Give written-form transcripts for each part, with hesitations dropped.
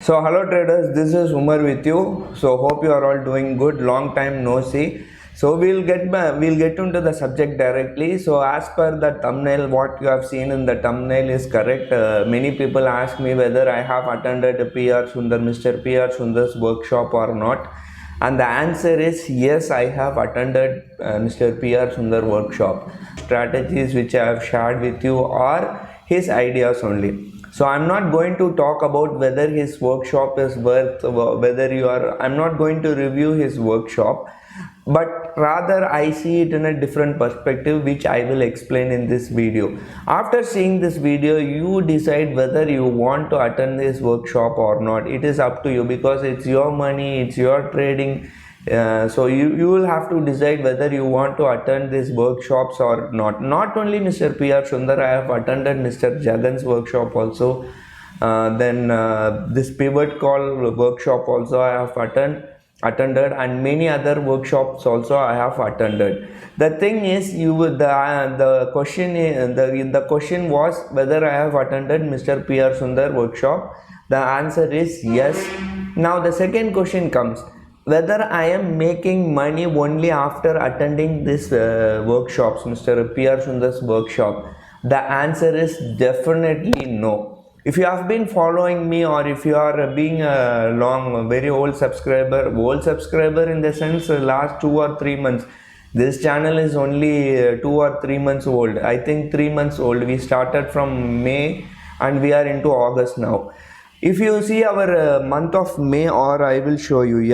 So hello traders, this is Umar with you. So hope you are all doing good. Long time no see. So we'll get into the subject directly. So as per the thumbnail, what you have seen in the thumbnail is correct. Many people ask me whether I have attended Mr.Pr Sundar's workshop or not. And the answer is yes, I have attended Mr.Pr Sundar workshop. Strategies which I have shared with you are his ideas only. So I'm not going to talk about whether his workshop is worth, I'm not going to review his workshop, but rather I see it in a different perspective, which I will explain in this video. After seeing this video, you decide whether you want to attend this workshop or not. It is up to you, because it's your money, it's your trading. So you will have to decide whether you want to attend these workshops or not. Not only Mr.Pr Sundar, I have attended Mr. Jagan's workshop also. Then this pivot call workshop also I have attended, and many other workshops also I have attended. The thing is, the question was whether I have attended Mr.Pr Sundar workshop. The answer is yes. Now the second question comes, whether I am making money only after attending this workshops, Mr.Pr Sundar's workshop. The answer is definitely no. If you have been following me, or if you are being a very old subscriber in the sense last 2 or 3 months, this channel is only 2 or 3 months old. I think 3 months old. We started from May and we are into August now. If you see our month of May, or I will show you,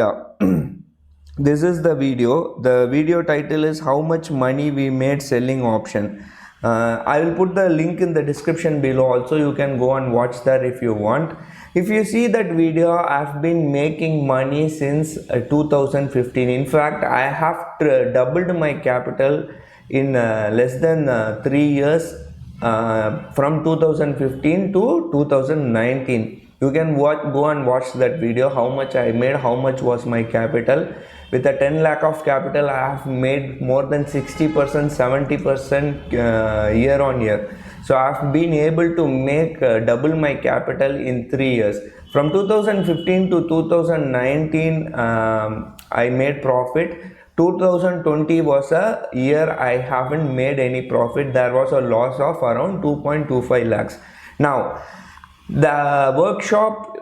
this is the video. The video title is how much money we made selling option. I will put the link in the description below also. You can go and watch that if you want. If you see that video, I've been making money since 2015. In fact, I have doubled my capital in less than 3 years, from 2015 to 2019. You can go and watch that video, how much I made, how much was my capital. With a 10 lakh of capital, I have made more than 60%, 70% year on year. So I have been able to make double my capital in 3 years. From 2015 to 2019, I made profit. 2020 was a year I haven't made any profit. There was a loss of around 2.25 lakhs. Now, the workshop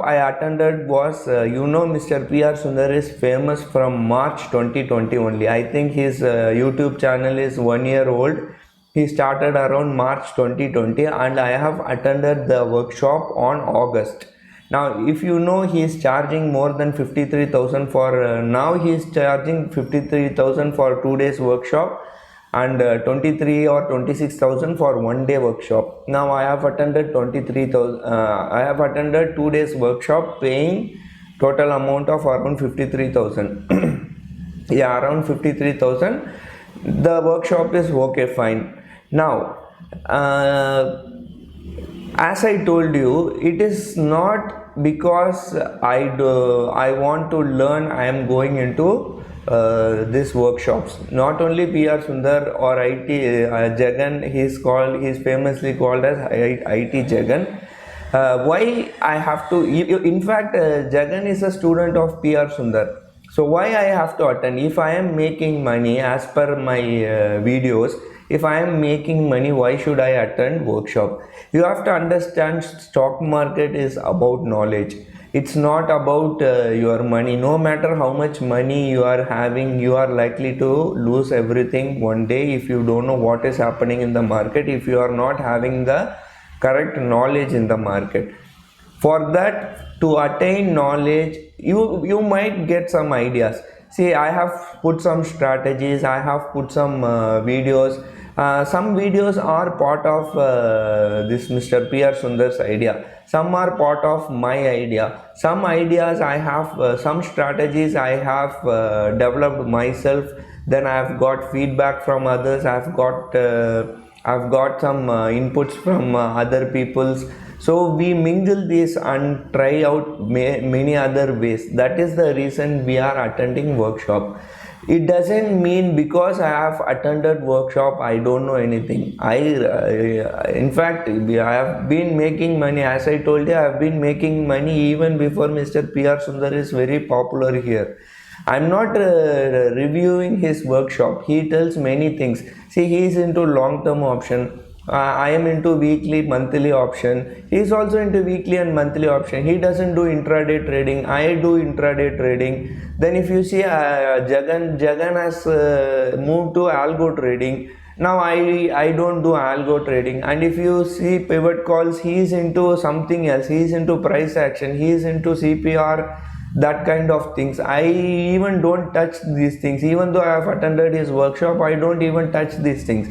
I attended was, Mr.Pr Sundar is famous from March 2020 only. I think his YouTube channel is 1 year old. He started around March 2020, and I have attended the workshop on August. Now, if you know, he is charging more than 53,000 for, now he is charging 53,000 for 2 days workshop, and 23 or 26,000 for 1 day workshop. Now I have attended 23,000. I have attended 2 days workshop, paying total amount of around 53,000. Yeah, around 53,000. The workshop is okay, fine. Now, as I told you, it is not because I want to learn, I am going into these workshops. Not only PR Sundar or IT Jagan, he's famously called as IT Jagan. Why I have to, in fact, Jagan is a student of PR Sundar. So why I have to attend? If I am making money as per my videos, if I am making money, why should I attend workshop? You have to understand, stock market is about knowledge. It's not about your money. No matter how much money you are having, you are likely to lose everything one day if you don't know what is happening in the market, if you are not having the correct knowledge in the market. For that, to attain knowledge, you might get some ideas. See, I have put some strategies, I have put some videos. Some videos are part of this Mr.Pr Sundar's idea. Some are part of my idea. Some ideas I have, some strategies I have developed myself. Then I have got feedback from others. I've got some inputs from other people's. So we mingle this and try out many other ways. That is the reason we are attending workshop. It doesn't mean because I have attended workshop I don't know anything. In fact, I have been making money. As I told you, I have been making money even before Mr.Pr. Sundar is very popular here. I'm not reviewing his workshop. He tells many things. See, he is into long-term option. I am into weekly, monthly option. He is also into weekly and monthly option. He doesn't do intraday trading. I do intraday trading. Then if you see Jagan has moved to algo trading. Now I don't do algo trading. And if you see pivot calls, he is into something else. He is into price action. He is into CPR, that kind of things. I even don't touch these things. Even though I have attended his workshop, I don't even touch these things.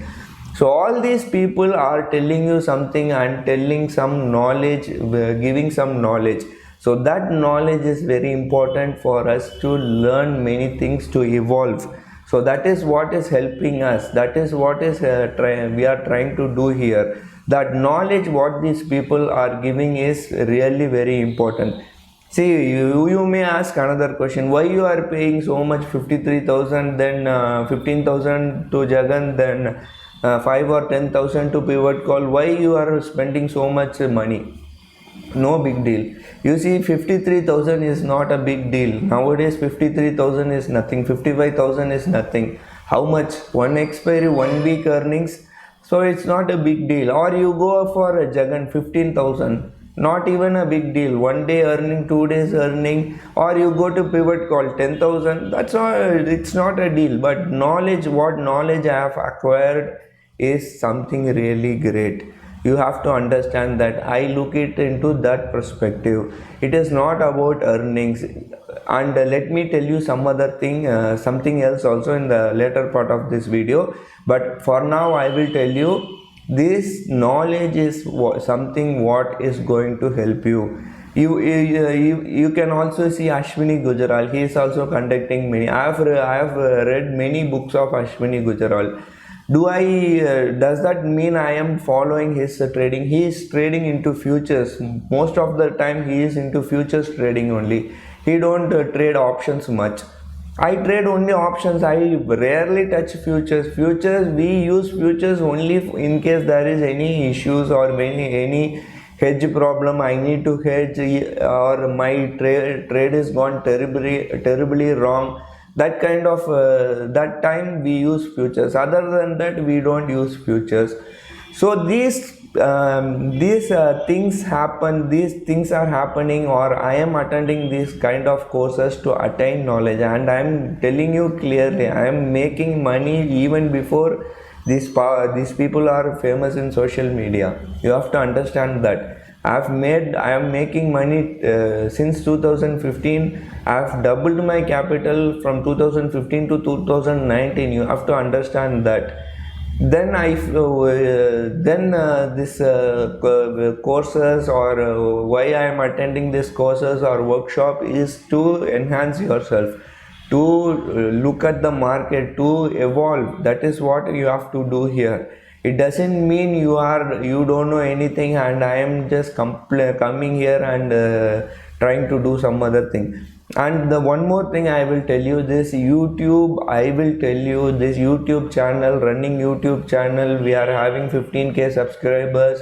So all these people are telling you something and telling some knowledge, giving some knowledge. So that knowledge is very important for us to learn many things to evolve. So that is what is helping us. That is what is we are trying to do here. That knowledge what these people are giving is really very important. See, you may ask another question. Why you are paying so much, 53,000, then 15,000 to Jagan, then 5 or 10,000 to pivot call? Why you are spending so much money? No big deal. You see, 53,000 is not a big deal. Nowadays 53,000 is nothing. 55,000 is nothing. How much? One expiry, 1 week earnings. So it's not a big deal. Or you go for a Jagan, 15,000. Not even a big deal. 1 day earning, 2 days earning. Or you go to pivot call, 10,000. That's all. It's not a deal. But knowledge, what knowledge I have acquired is something really great. You have to understand that. I look it into that perspective. It is not about earnings. And let me tell you some other thing, something else also in the later part of this video. But for now I will tell you, this knowledge is something what is going to help you. You can also see Ashwini Gujaral. He is also conducting many. I have read many books of Ashwini Gujaral. Does that mean I am following his trading? He is trading into futures. Most of the time he is into futures trading only. He don't trade options much. I trade only options. I rarely touch futures. We use futures only in case there is any issues or any hedge problem. I need to hedge, or my trade is gone terribly wrong. That kind of that time we use futures. Other than that we don't use futures. So these things happen. These things are happening, or I am attending these kind of courses to attain knowledge. And I am telling you clearly, I am making money even before these people are famous in social media. You have to understand that. I am making money since 2015. I have doubled my capital from 2015 to 2019. You have to understand that. Then this courses, or why I am attending these courses or workshop, is to enhance yourself, to look at the market, to evolve. That is what you have to do here. It doesn't mean you don't know anything and I am just coming here and trying to do some other thing. And the one more thing I will tell you, this YouTube channel, running YouTube channel, we are having 15k subscribers,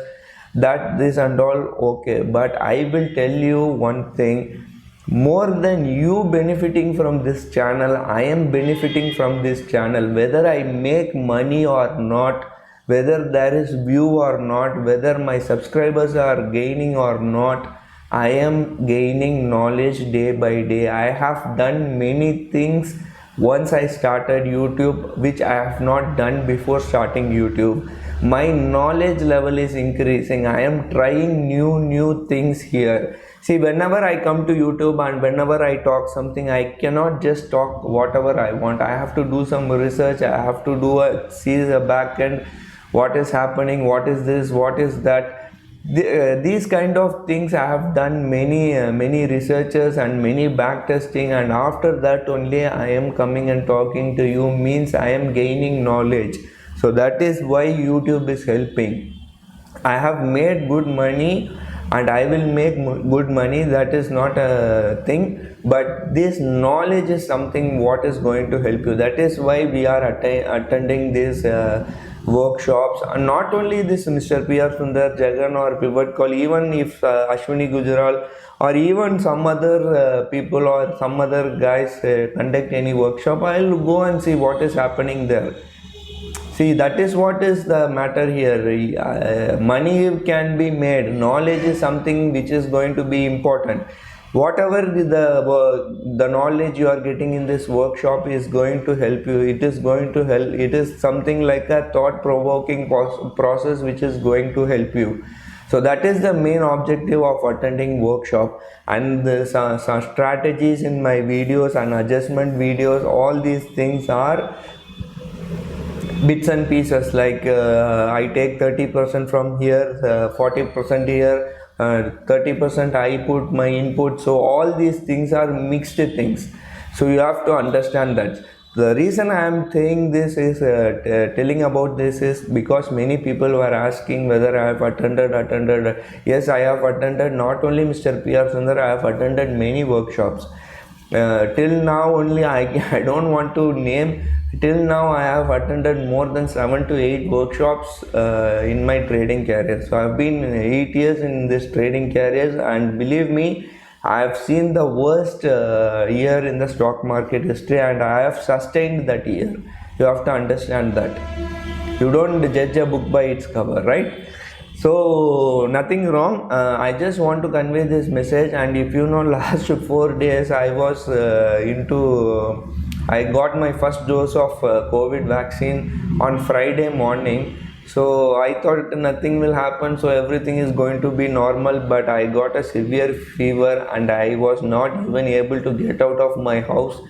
that this and all, okay, but I will tell you one thing. More than you benefiting from this channel, I am benefiting from this channel. Whether I make money or not, whether there is view or not, whether my subscribers are gaining or not, I am gaining knowledge day by day. I have done many things once I started YouTube which I have not done before starting YouTube. My knowledge level is increasing. I am trying new things here. See, whenever I come to YouTube and whenever I talk something, I cannot just talk whatever I want. I have to do some research. I have to see the back end, what is happening, what is this, what is that. These kind of things I have done many researches and many back testing, and after that only I am coming and talking to you, means I am gaining knowledge. So that is why YouTube is helping. I have made good money and I will make good money. That is not a thing, but this knowledge is something what is going to help you. That is why we are attending these workshops. And not only this Mr.Pr, Sundar, Jagan or pivot call, even if Ashwini Gujaral or even some other people or some other guys conduct any workshop, I will go and see what is happening there. See, that is what is the matter here. Money can be made. Knowledge is something which is going to be important. Whatever the knowledge you are getting in this workshop is going to help you. It is going to help. It is something like a thought-provoking process which is going to help you. So that is the main objective of attending workshop, and some strategies in my videos and adjustment videos. All these things are bits and pieces, like I take 30% from here, 40% here, 30% I put my input. So all these things are mixed things, so you have to understand that. The reason I am saying this is telling about this is because many people were asking whether I have attended. Yes, I have attended not only Mr.Pr, Sundar, I have attended many workshops. Till now only I don't want to name. Till now I have attended more than 7 to 8 workshops in my trading career. So I have been 8 years in this trading career, and believe me, I have seen the worst year in the stock market history, and I have sustained that year. You have to understand that. You don't judge a book by its cover, right? So nothing wrong. I just want to convey this message. And if you know, last 4 days I was I got my first dose of COVID vaccine on Friday morning. So I thought nothing will happen, so everything is going to be normal, but I got a severe fever and I was not even able to get out of my house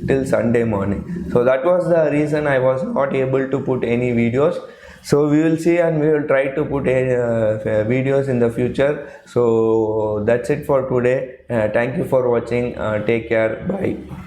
till Sunday morning. So that was the reason I was not able to put any videos. So we will see, and we will try to put videos in the future. So that's it for today. Thank you for watching. Take care. Bye.